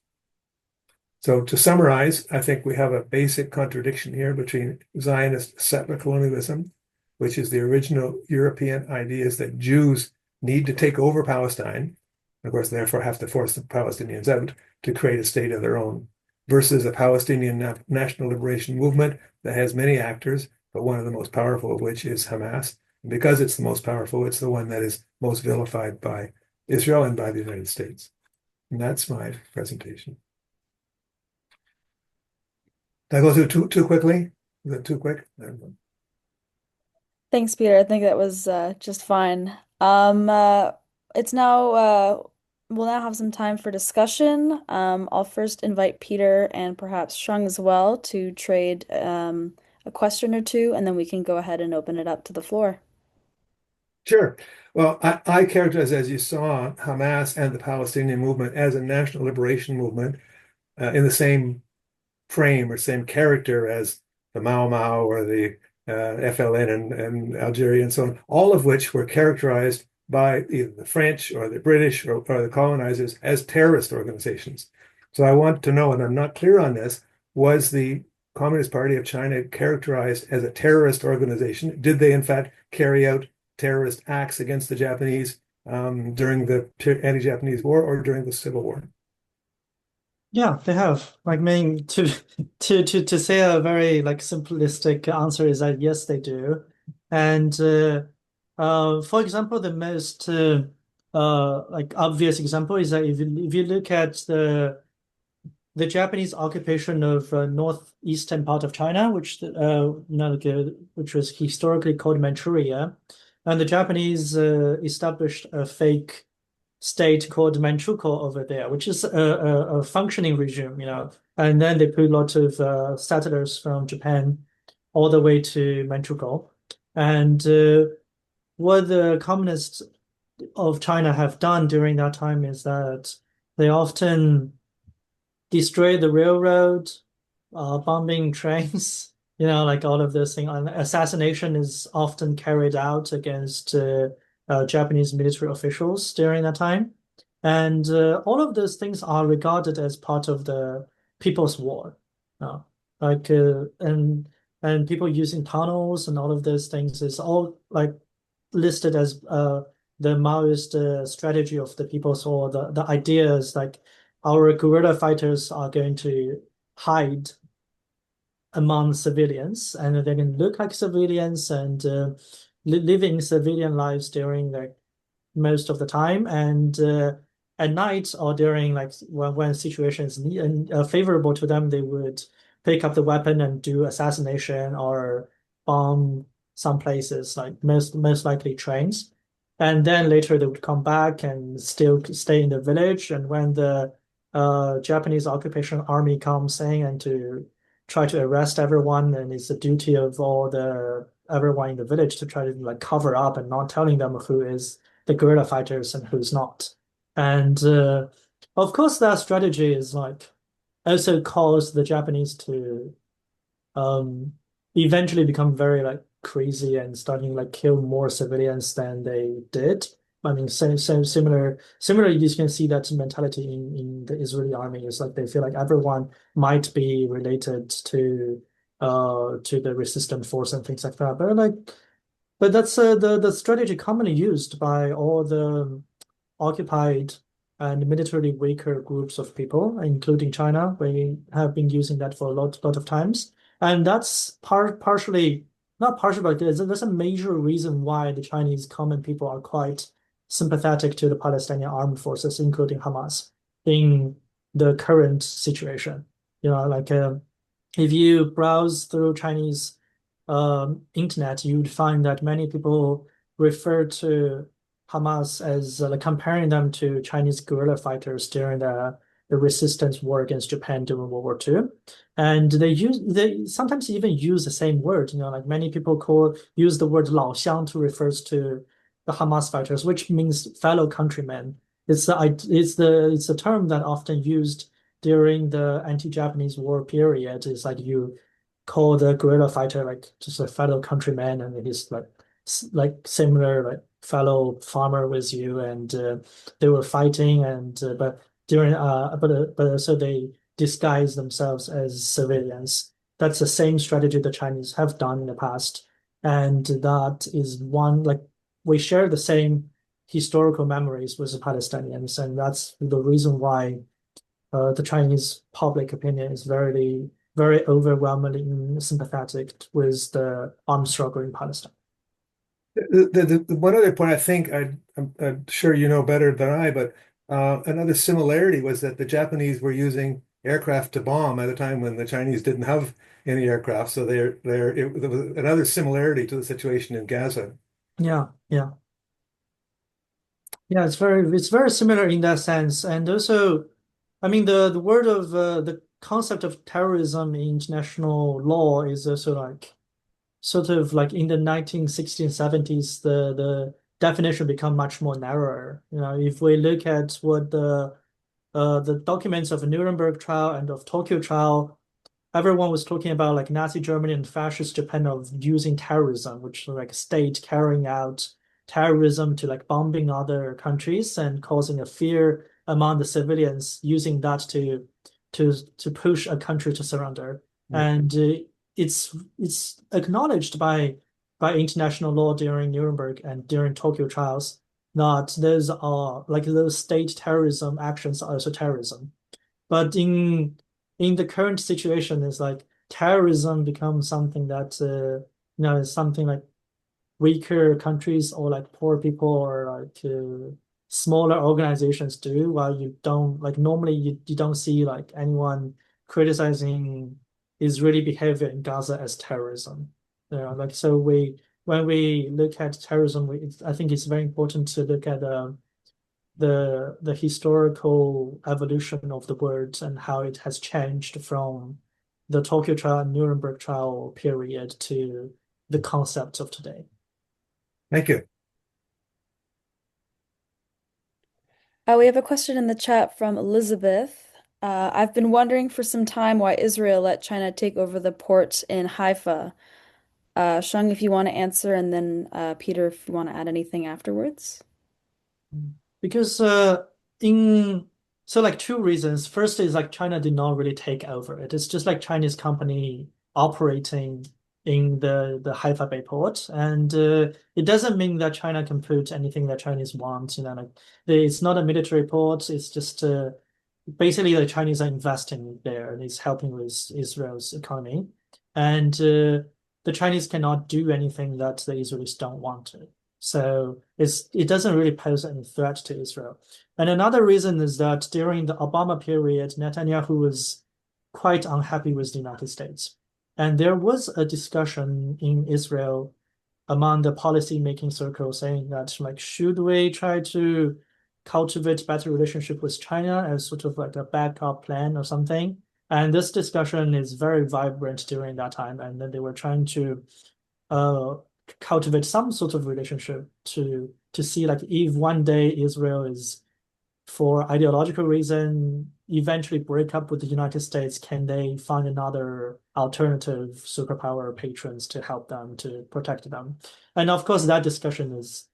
So to summarize, I think we have a basic contradiction here between Zionist settler colonialism, which is the original European ideas that Jews need to take over Palestine, of course, therefore have to force the Palestinians out to create a state of their own, versus a Palestinian national liberation movement that has many actors, but one of the most powerful of which is Hamas, And because it's the most powerful, it's the one that is most vilified by Israel and by the United States. And that's my presentation. Did I go through too quickly? Is that too quick? Thanks, Peter. I think that was just fine. It's now we'll now have some time for discussion. I'll first invite Peter and perhaps Sheng as well to trade a question or two, and then we can go ahead and open it up to the floor. Sure. Well, I characterize, as you saw, Hamas and the Palestinian movement as a national liberation movement in the same frame or same character as the Mau Mau or the FLN and Algeria and so on, all of which were characterized by either the French or the British or the colonizers as terrorist organizations. So I want to know, and I'm not clear on this, was the Communist Party of China characterized as a terrorist organization? Did they, in fact, carry out terrorist acts against the Japanese during the anti-Japanese war or during the Civil War? Yeah, they have. Like, I mean, to say a very like simplistic answer is that yes, they do. And for example, the most like obvious example is that if you look at the Japanese occupation of northeastern part of China, which which was historically called Manchuria, and the Japanese established a fake state called Manchukuo over there, which is a functioning regime, and then they put a lot of settlers from Japan all the way to Manchukuo. And what the communists of China have done during that time is that they often destroy the railroad, bombing trains, like all of those things. And assassination is often carried out against Japanese military officials during that time. And all of those things are regarded as part of the People's War. Uh, like and people using tunnels and all of those things is all like listed as the Maoist strategy of the People's War. The idea is like our guerrilla fighters are going to hide among civilians, and they can look like civilians and living civilian lives during like most of the time, and at night or during like when situations favorable to them, they would pick up the weapon and do assassination or bomb some places, like most likely trains. And then later they would come back and still stay in the village. And when the Japanese occupation army comes in and to try to arrest everyone, and it's the duty of everyone in the village to try to like cover up and not telling them who is the guerrilla fighters and who's not. And of course, that strategy is like also caused the Japanese to eventually become very like crazy and starting like kill more civilians than they did. I mean, similar. You can see that mentality in the Israeli army is like they feel like everyone might be related to the resistant force and things like that. But that's the strategy commonly used by all the occupied and militarily weaker groups of people, including China. We have been using that for a lot of times, and that's partially not partially, but there's a major reason why the Chinese common people are quite sympathetic to the Palestinian armed forces, including Hamas, in the current situation. Like if you browse through Chinese internet, you would find that many people refer to Hamas as like comparing them to Chinese guerrilla fighters during the resistance war against Japan during World War II. And they sometimes even use the same word, like many people use the word 老乡 to refers to the Hamas fighters, which means fellow countrymen. It's a term that often used during the anti-Japanese war period. It's like you call the guerrilla fighter like just a fellow countryman, and he's like similar like fellow farmer with you, and they were fighting, and but during but so they disguise themselves as civilians. That's the same strategy the Chinese have done in the past, and that is one like we share the same historical memories with the Palestinians, and that's the reason why the Chinese public opinion is very overwhelmingly sympathetic with the armed struggle in Palestine. The one other point I think I'm sure you know better than I, but another similarity was that the Japanese were using aircraft to bomb at a time when the Chinese didn't have any aircraft. So there was another similarity to the situation in Gaza. Yeah, yeah. Yeah, it's very similar in that sense. And also, I mean the word of the concept of terrorism in international law is also like sort of like in the 1960s, 70s, the definition become much more narrower. If we look at what the documents of the Nuremberg trial and of Tokyo trial, everyone was talking about like Nazi Germany and fascist Japan of using terrorism, which like state carrying out terrorism to like bombing other countries and causing a fear among the civilians, using that to push a country to surrender. And it's acknowledged by international law during Nuremberg and during Tokyo trials that those state terrorism actions are also terrorism. But in the current situation, is like terrorism becomes something that is something like weaker countries or like poor people or like smaller organizations do, while you don't like normally you don't see like anyone criticizing Israeli behavior in Gaza as terrorism. Like so we when we look at terrorism, I think it's very important to look at the historical evolution of the words and how it has changed from the Tokyo trial and Nuremberg trial period to the concepts of today. Thank you. We have a question in the chat from Elizabeth. I've been wondering for some time why Israel let China take over the port in Haifa. Sheng, if you want to answer, and then Peter, if you want to add anything afterwards. Because in so like two reasons. First is like China did not really take over it. It's just like Chinese company operating in the Haifa Bay port, and it doesn't mean that China can put anything that Chinese want. Like it's not a military port. It's just basically the Chinese are investing there and it's helping with Israel's economy, and the Chinese cannot do anything that the Israelis don't want to. So it doesn't really pose any threat to Israel. And another reason is that during the Obama period, Netanyahu was quite unhappy with the United States. And there was a discussion in Israel among the policy making circle saying that like should we try to cultivate better relationship with China as sort of like a backup plan or something. And this discussion is very vibrant during that time. And then they were trying to uh, cultivate some sort of relationship to see like if one day Israel is for ideological reason eventually break up with the United States, can they find another alternative superpower patrons to help them to protect them? And of course, that discussion is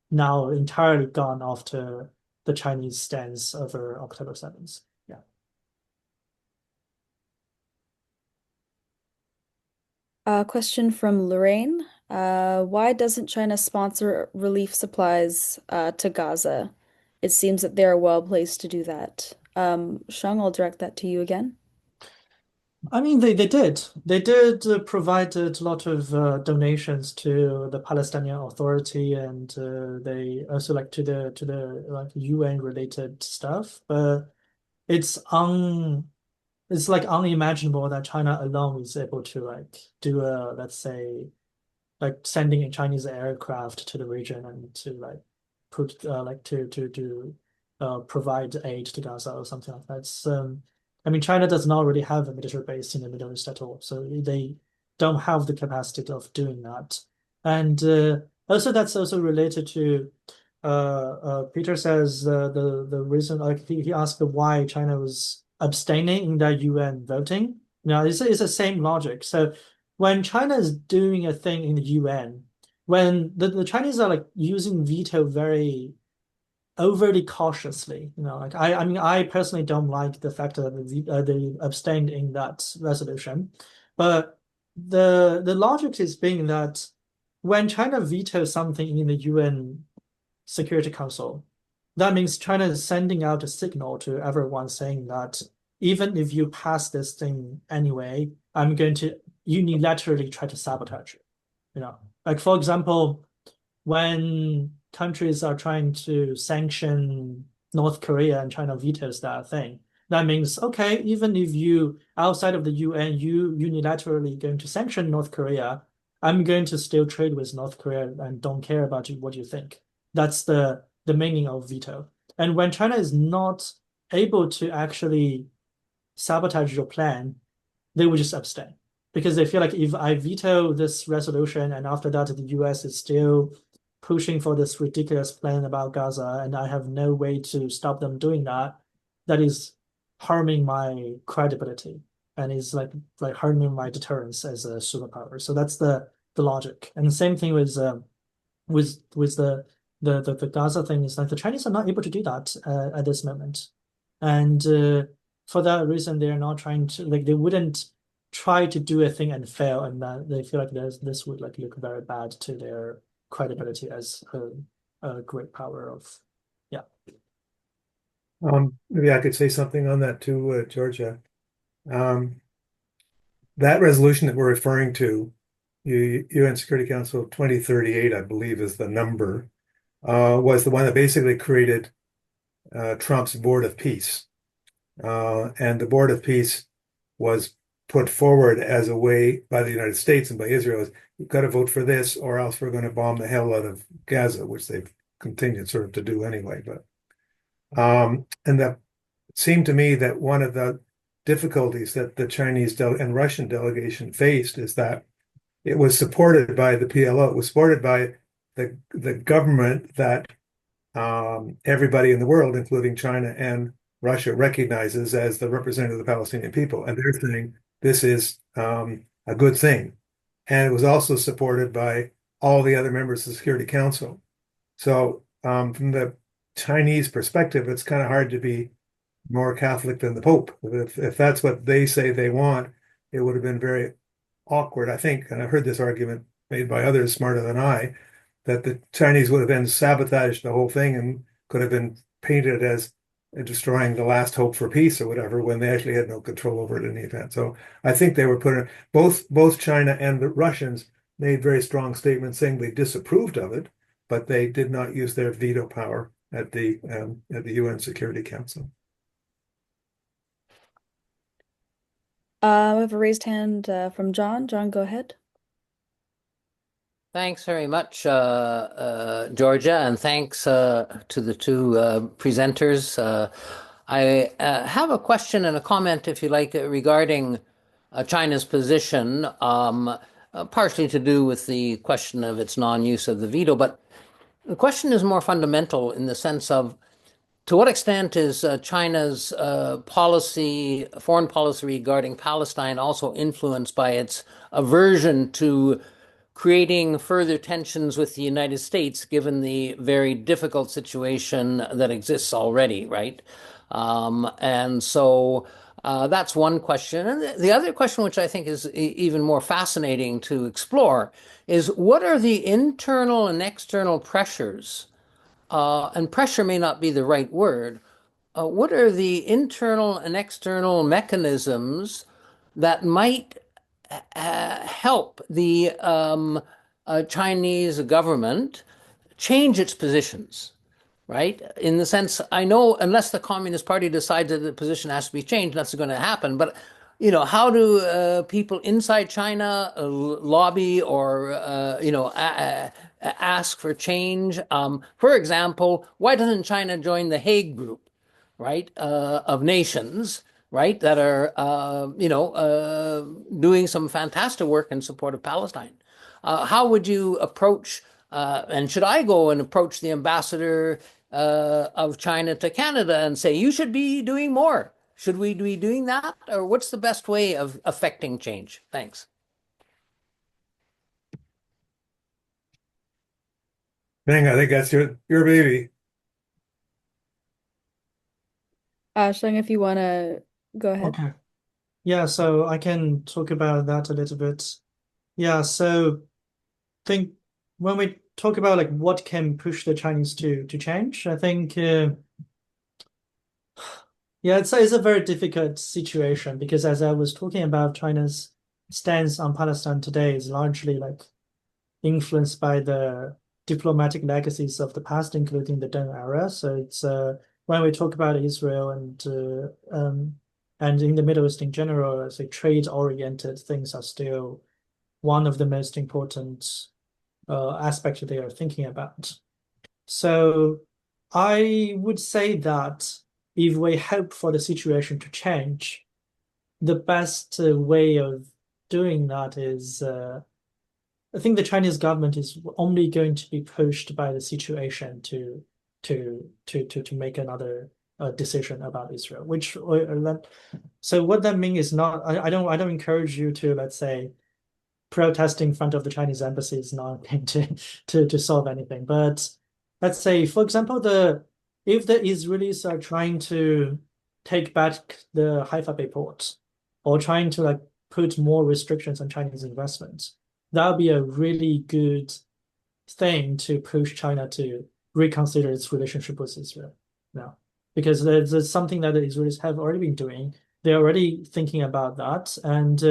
now entirely gone after the Chinese stance over October 7th. Yeah. Question from Lorraine. Why doesn't China sponsor relief supplies to Gaza? It seems that they're well placed to do that. Sheng, I'll direct that to you again. I mean, they did provided a lot of donations to the Palestinian Authority, and they also like to the like UN related stuff. But it's un it's like unimaginable that China alone is able to like do a, let's say, like sending a Chinese aircraft to the region and to like put like to provide aid to Gaza or something like that. I mean, China does not really have a military base in the Middle East at all, so they don't have the capacity of doing that. And also, that's also related to Peter says the reason like he asked why China was abstaining in the UN voting. It's the same logic. So when China is doing a thing in the UN, when the Chinese are like using veto very overly cautiously, like I mean I personally don't like the fact that they abstained in that resolution, but the logic is being that when China vetoes something in the UN Security Council, that means China is sending out a signal to everyone saying that even if you pass this thing anyway, I'm going to unilaterally try to sabotage it. Like for example, when countries are trying to sanction North Korea and China vetoes that thing, that means, okay, even if you outside of the UN, you unilaterally going to sanction North Korea, I'm going to still trade with North Korea and don't care about what you think. That's the meaning of veto. And when China is not able to actually sabotage your plan, they will just abstain because they feel like if I veto this resolution and after that the US is still pushing for this ridiculous plan about Gaza and I have no way to stop them doing that, that is harming my credibility and is like harming my deterrence as a superpower. So that's the logic. And the same thing with the Gaza thing is like the Chinese are not able to do that at this moment. And for that reason, they're not trying to like they wouldn't try to do a thing and fail, and that they feel like this would like look very bad to their credibility as a great power of yeah. Maybe I could say something on that too, Georgia. That resolution that we're referring to, UN Security Council 2038, I believe is the number, was the one that basically created Trump's Board of Peace. And the Board of Peace was put forward as a way by the United States and by Israel is you've got to vote for this or else we're going to bomb the hell out of Gaza, which they've continued sort of to do anyway. But and that seemed to me that one of the difficulties that the Chinese and Russian delegation faced is that it was supported by the PLO. It was supported by the government that everybody in the world, including China and Russia, recognizes as the representative of the Palestinian people. And they're saying this is a good thing. And it was also supported by all the other members of the Security Council. So from the Chinese perspective, it's kind of hard to be more Catholic than the Pope. If that's what they say they want, it would have been very awkward, I think, and I've heard this argument made by others smarter than I, that the Chinese would have then sabotaged the whole thing and could have been painted as destroying the last hope for peace or whatever, when they actually had no control over it in the event. So I think they were putting both China and the Russians made very strong statements saying they disapproved of it, but they did not use their veto power at the UN Security Council. We have a raised hand from John. John, go ahead. Thanks very much, Georgia, and thanks to the two presenters. I have a question and a comment, if you like, regarding China's position, partially to do with the question of its non-use of the veto, but the question is more fundamental in the sense of to what extent is China's foreign policy regarding Palestine also influenced by its aversion to creating further tensions with the United States, given the very difficult situation that exists already, right? And so that's one question. And the other question, which I think is even more fascinating to explore, is what are the internal and external pressures? And pressure may not be the right word. What are the internal and external mechanisms that might help the Chinese government change its positions, right? In the sense, I know unless the Communist Party decides that the position has to be changed, that's going to happen. But how do people inside China lobby or ask for change? For example, why doesn't China join the Hague Group, right, of nations, right, that are doing some fantastic work in support of Palestine? How would you approach, and should I go and approach the ambassador of China to Canada and say, you should be doing more? Should we be doing that? Or what's the best way of affecting change? Thanks. Sheng, I think that's your baby. Sheng, if you want to go ahead. Okay. Yeah, so I can talk about that a little bit. Yeah, so I think when we talk about like what can push the Chinese to change, I think yeah, it's a very difficult situation because as I was talking about, China's stance on Palestine today is largely like influenced by the diplomatic legacies of the past, including the Deng era. So it's when we talk about Israel and in the Middle East in general, as a trade-oriented things are still one of the most important aspects they are thinking about. So I would say that if we hope for the situation to change, the best way of doing that is I think the Chinese government is only going to be pushed by the situation to make another decision about Israel. So what that means is not I don't encourage you to, let's say, protest in front of the Chinese embassy is not going to solve anything. But let's say, for example, if the Israelis are trying to take back the Haifa Bay port or trying to like put more restrictions on Chinese investments, that would be a really good thing to push China to reconsider its relationship with Israel now. Because there's something that the Israelis have already been doing. They're already thinking about that. And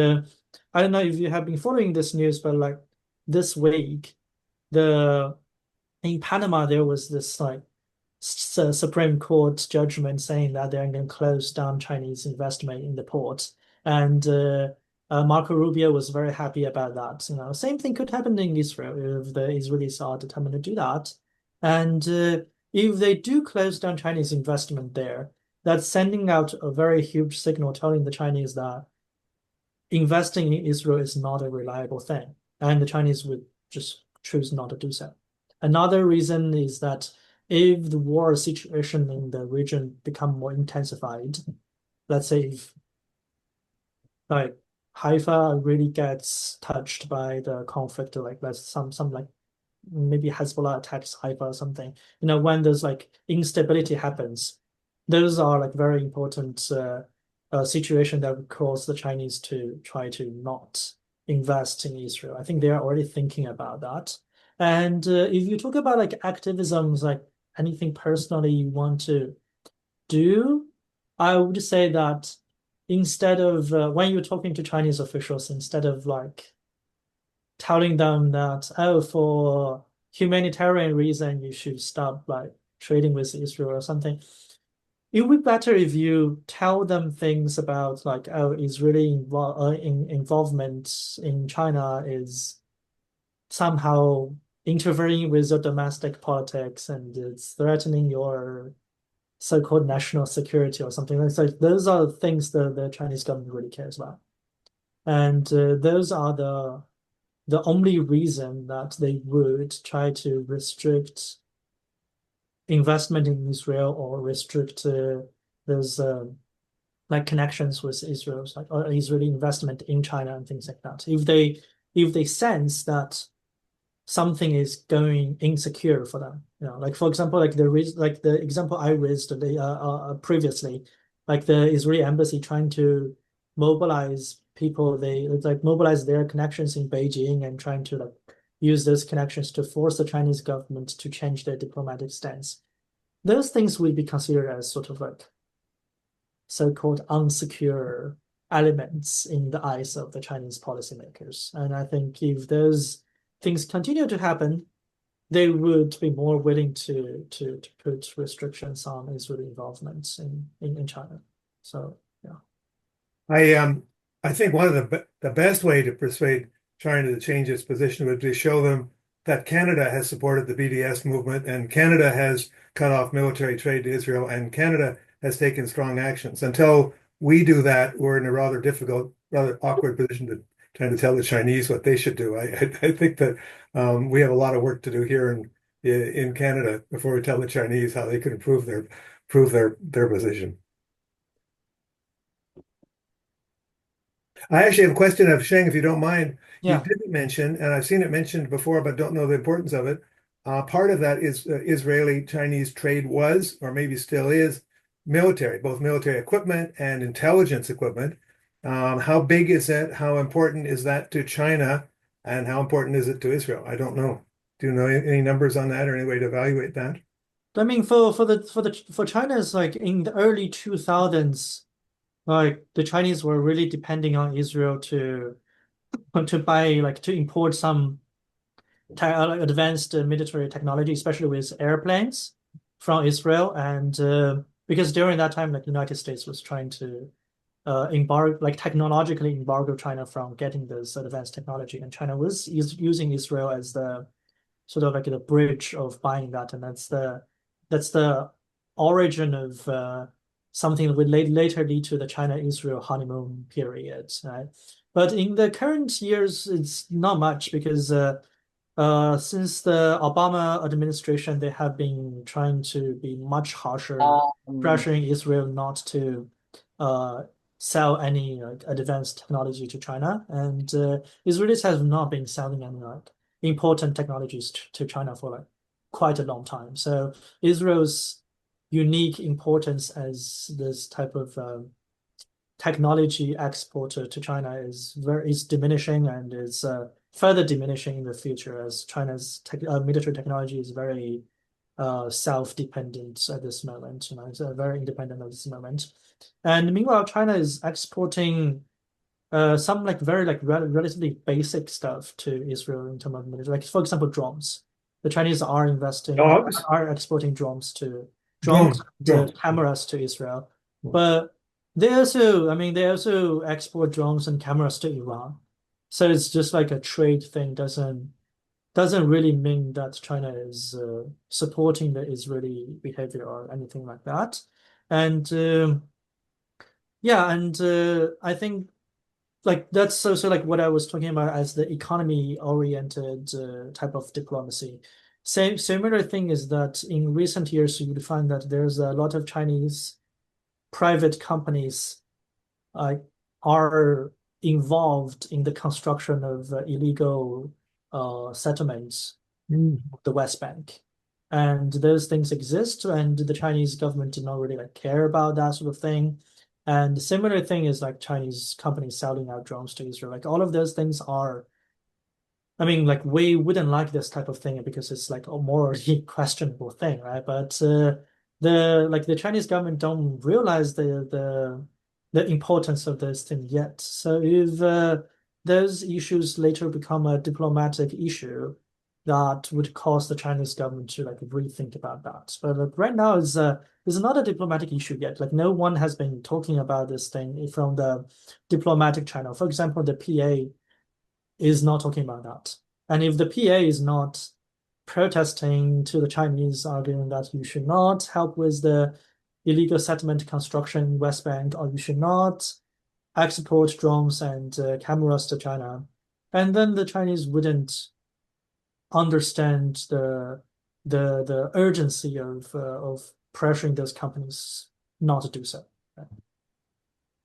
I don't know if you have been following this news, but like this week, in Panama there was this like Supreme Court judgment saying that they're going to close down Chinese investment in the port, and Marco Rubio was very happy about that. Same thing could happen in Israel if the Israelis are determined to do that, and if they do close down Chinese investment there, that's sending out a very huge signal telling the Chinese that investing in Israel is not a reliable thing, and the Chinese would just choose not to do so. Another reason is that if the war situation in the region become more intensified, let's say if like Haifa really gets touched by the conflict, like let's some like maybe Hezbollah attacks Haifa or something, when there's like instability happens, those are like very important situation that would cause the Chinese to try to not invest in Israel. I think they are already thinking about that. And if you talk about like activisms, like anything personally you want to do, I would say that instead of when you're talking to Chinese officials, instead of like telling them that, oh, for humanitarian reason, you should stop like trading with Israel or something, it would be better if you tell them things about like, oh, Israeli involvement in China is somehow interfering with your domestic politics and it's threatening your so-called national security or something. It's like those are things that the Chinese government really cares about, and those are the only reason that they would try to restrict investment in Israel or restrict those like connections with Israel, like or Israeli investment in China and things like that. If they sense that something is going insecure for them, like for example, like the example I raised previously, like the Israeli embassy trying to mobilize people, they like mobilize their connections in Beijing and trying to like use those connections to force the Chinese government to change their diplomatic stance. Those things would be considered as sort of like so-called unsecure elements in the eyes of the Chinese policymakers. And I think if those things continue to happen, they would be more willing to put restrictions on Israeli involvement in China. So yeah. I think one of the best way to persuade China to change its position would be to show them that Canada has supported the BDS movement and Canada has cut off military trade to Israel and Canada has taken strong actions. Until we do that, we're in a rather difficult, rather awkward position to trying to tell the Chinese what they should do. I think that we have a lot of work to do here in Canada before we tell the Chinese how they can improve their position. I actually have a question of Sheng, if you don't mind. You Yeah. didn't mention, and I've seen it mentioned before, but don't know the importance of it. Part of that is Israeli-Chinese trade was, or maybe still is, military, both military equipment and intelligence equipment. How big is it? How important is that to China? And how important is it to Israel? I don't know. Do you know any numbers on that or any way to evaluate that? I mean, for China, it's like in the early 2000s, like the Chinese were really depending on Israel to import some advanced military technology, especially with airplanes from Israel. And because during that time, like the United States was trying to embargo, like technologically embargo China from getting this advanced technology, and China was using Israel as the sort of like the bridge of buying that, and that's the origin of something that would later lead to the China-Israel honeymoon period, right? But in the current years, it's not much because since the Obama administration, they have been trying to be much harsher, pressuring Israel not to uh, sell any like advanced technology to China, and Israelis have not been selling any like important technologies to China for like quite a long time. So Israel's unique importance as this type of technology exporter to China is diminishing and is further diminishing in the future as China's military technology is very self-dependent at this moment. You know, it's very independent at this moment. And meanwhile, China is exporting some like very like relatively basic stuff to Israel in terms of military. Like for example, drones. The Chinese are Dogs? exporting drones to Drones. the Drones. cameras to Israel, but they also export drones and cameras to Iran. So it's just like a trade thing. Doesn't really mean that China is supporting the Israeli behavior or anything like that. And yeah, and I think like that's also like what I was talking about as the economy oriented type of diplomacy. Similar thing is that in recent years you would find that there's a lot of Chinese private companies uh, are involved in the construction of illegal settlements Mm. of the West Bank. And those things exist, and the Chinese government did not really like care about that sort of thing. And the similar thing is like Chinese companies selling out drones to Israel. Like all of those things are, I mean, like we wouldn't like this type of thing because it's like a morally questionable thing, right? But the Chinese government don't realize the importance of this thing yet. So if those issues later become a diplomatic issue, that would cause the Chinese government to like rethink about that. But like right now is not a diplomatic issue yet. Like no one has been talking about this thing from the diplomatic channel. For example, the PA is not talking about that. And if the PA is not protesting to the Chinese, arguing that you should not help with the illegal settlement construction in West Bank, or you should not export drones and cameras to China, and then the Chinese wouldn't understand the urgency of pressuring those companies not to do so.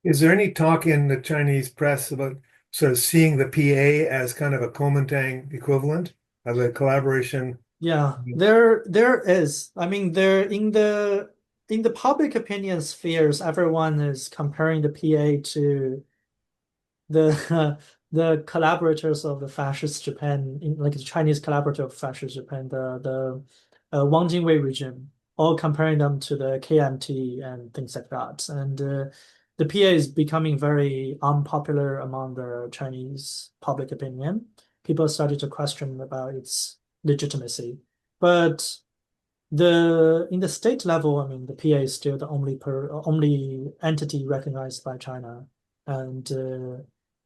Is there any talk in the Chinese press about sort of seeing the PA as kind of a Kuomintang equivalent of a collaboration? Yeah, there is. I mean, there in the public opinion spheres, everyone is comparing the PA to the the collaborators of the fascist Japan, like the Chinese collaborator of fascist Japan, the Wang Jingwei regime, all comparing them to the KMT and things like that. And the PA is becoming very unpopular among the Chinese public opinion. People started to question about its legitimacy. But in the state level, I mean, the PA is still the only entity recognized by China, and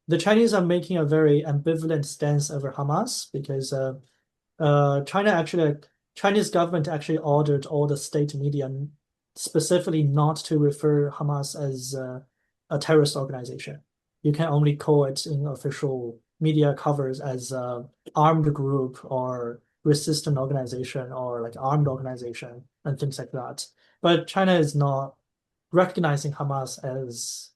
the Chinese are making a very ambivalent stance over Hamas because China actually Chinese government actually ordered all the state media specifically not to refer Hamas as a terrorist organization. You can only call it in official media covers as armed group or resistant organization or like armed organization and things like that. But China is not recognizing Hamas as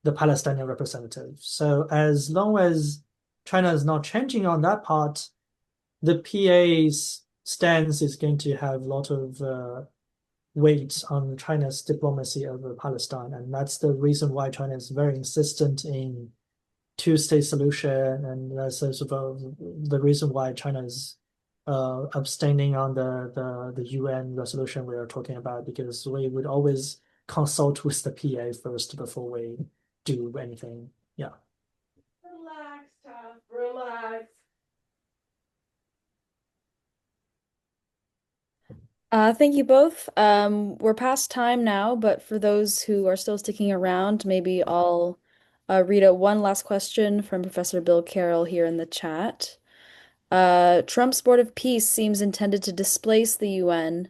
the Palestinian representative. So as long as China is not changing on that part, the PA's stance is going to have a lot of weight on China's diplomacy over Palestine. And that's the reason why China is very insistent in two-state solution. And that's also the reason why China is abstaining on the UN resolution we are talking about, because we would always consult with the PA first before we do anything. Yeah. Relax, tough, relax. Thank you both. We're past time now, but for those who are still sticking around, maybe I'll read out one last question from Professor Bill Carroll here in the chat. Trump's Board of Peace seems intended to displace the UN,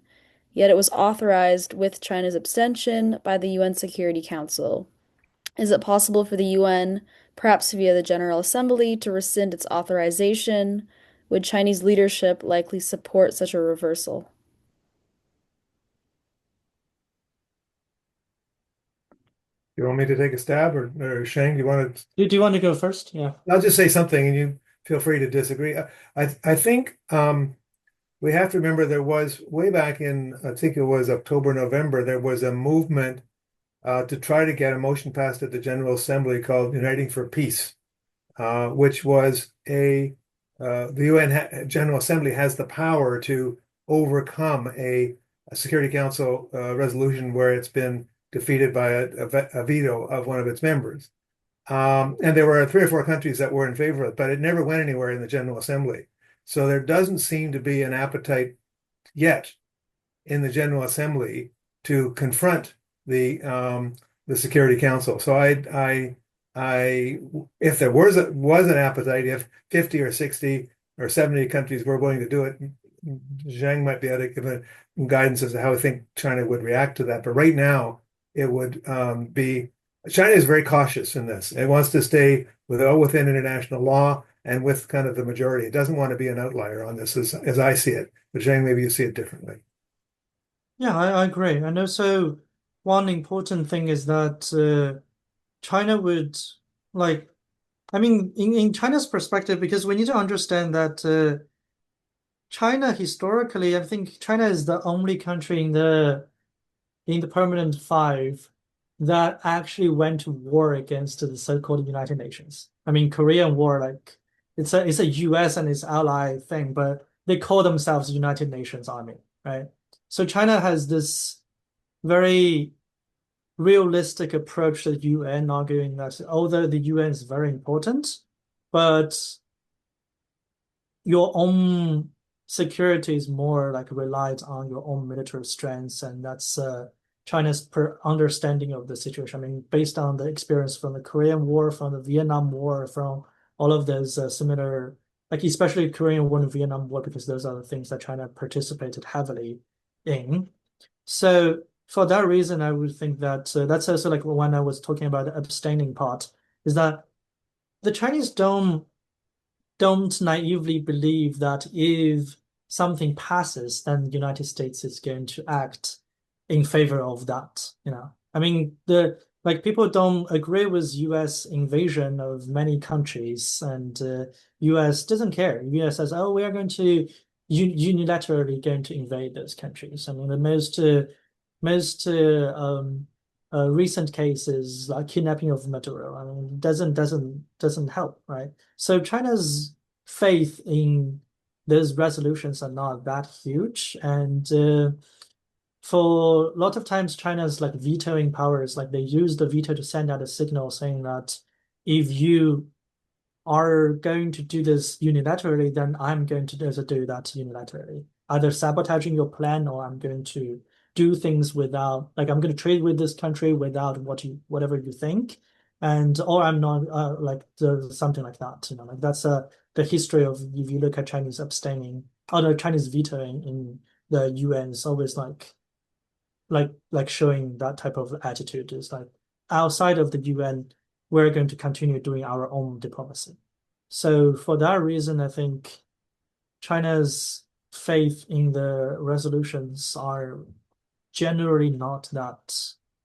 yet it was authorized with China's abstention by the UN Security Council. Is it possible for the UN, perhaps via the General Assembly, to rescind its authorization? Would Chinese leadership likely support such a reversal? You want me to take a stab, or Sheng, do you want to? Do you want to go first? Yeah. I'll just say something, and you feel free to disagree. I think we have to remember there was way back in, I think it was October, November, there was a movement to try to get a motion passed at the General Assembly called Uniting for Peace, which was the UN General Assembly has the power to overcome a Security Council resolution where it's been defeated by a veto of one of its members. And there were 3 or 4 countries that were in favor of it, but it never went anywhere in the General Assembly. So there doesn't seem to be an appetite yet in the General Assembly to confront the Security Council. So if there was an appetite, if 50 or 60 or 70 countries were willing to do it, Zhang might be able to give a guidance as to how I think China would react to that. But right now, it would be China is very cautious in this. It wants to stay within international law and with kind of the majority. It doesn't want to be an outlier on this, as I see it. But Zhang, maybe you see it differently. Yeah, I agree. And also, one important thing is that China would like, I mean, in China's perspective, because we need to understand that China historically, I think China is the only country in the permanent five that actually went to war against the so-called United Nations. I mean, Korean War, like it's a US and its ally thing, but they call themselves United Nations Army, right? So China has this very realistic approach to the UN, arguing that although the UN is very important, but your own security is more like relied on your own military strengths, and that's China's understanding of the situation. I mean, based on the experience from the Korean War, from the Vietnam War, from all of those similar, like especially Korean War and Vietnam War, because those are the things that China participated heavily in. So for that reason, I would think that that's also like when I was talking about the abstaining part, is that the Chinese don't naively believe that if something passes, then the United States is going to act in favor of that. I mean, people don't agree with U.S. invasion of many countries, and U.S. doesn't care. U.S. says, "Oh, we are going to unilaterally going to invade those countries." I mean, the most recent cases like kidnapping of Maduro. I mean, doesn't help, right? So China's faith in those resolutions are not that huge, and for a lot of times China's like vetoing powers, like they use the veto to send out a signal saying that if you are going to do this unilaterally, then I'm going to also do that unilaterally, either sabotaging your plan or I'm going to do things without, like I'm going to trade with this country without whatever you think, and or I'm not something like that. Like that's the history of, if you look at Chinese abstaining, or the Chinese vetoing in the UN, is always like showing that type of attitude. Is like outside of the UN, we're going to continue doing our own diplomacy. So for that reason, I think China's faith in the resolutions are generally not that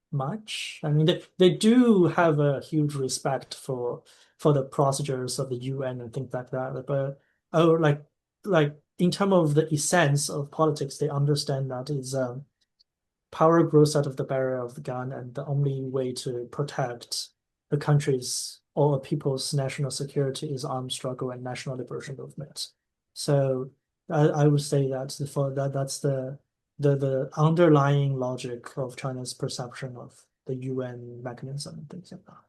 much. I mean, they do have a huge respect for the procedures of the UN and things like that. But like in terms of the essence of politics, they understand that is power grows out of the barrier of the gun, and the only way to protect a country's or a people's national security is armed struggle and national liberation movement. So I would say that that's the underlying logic of China's perception of the UN mechanism and things like that.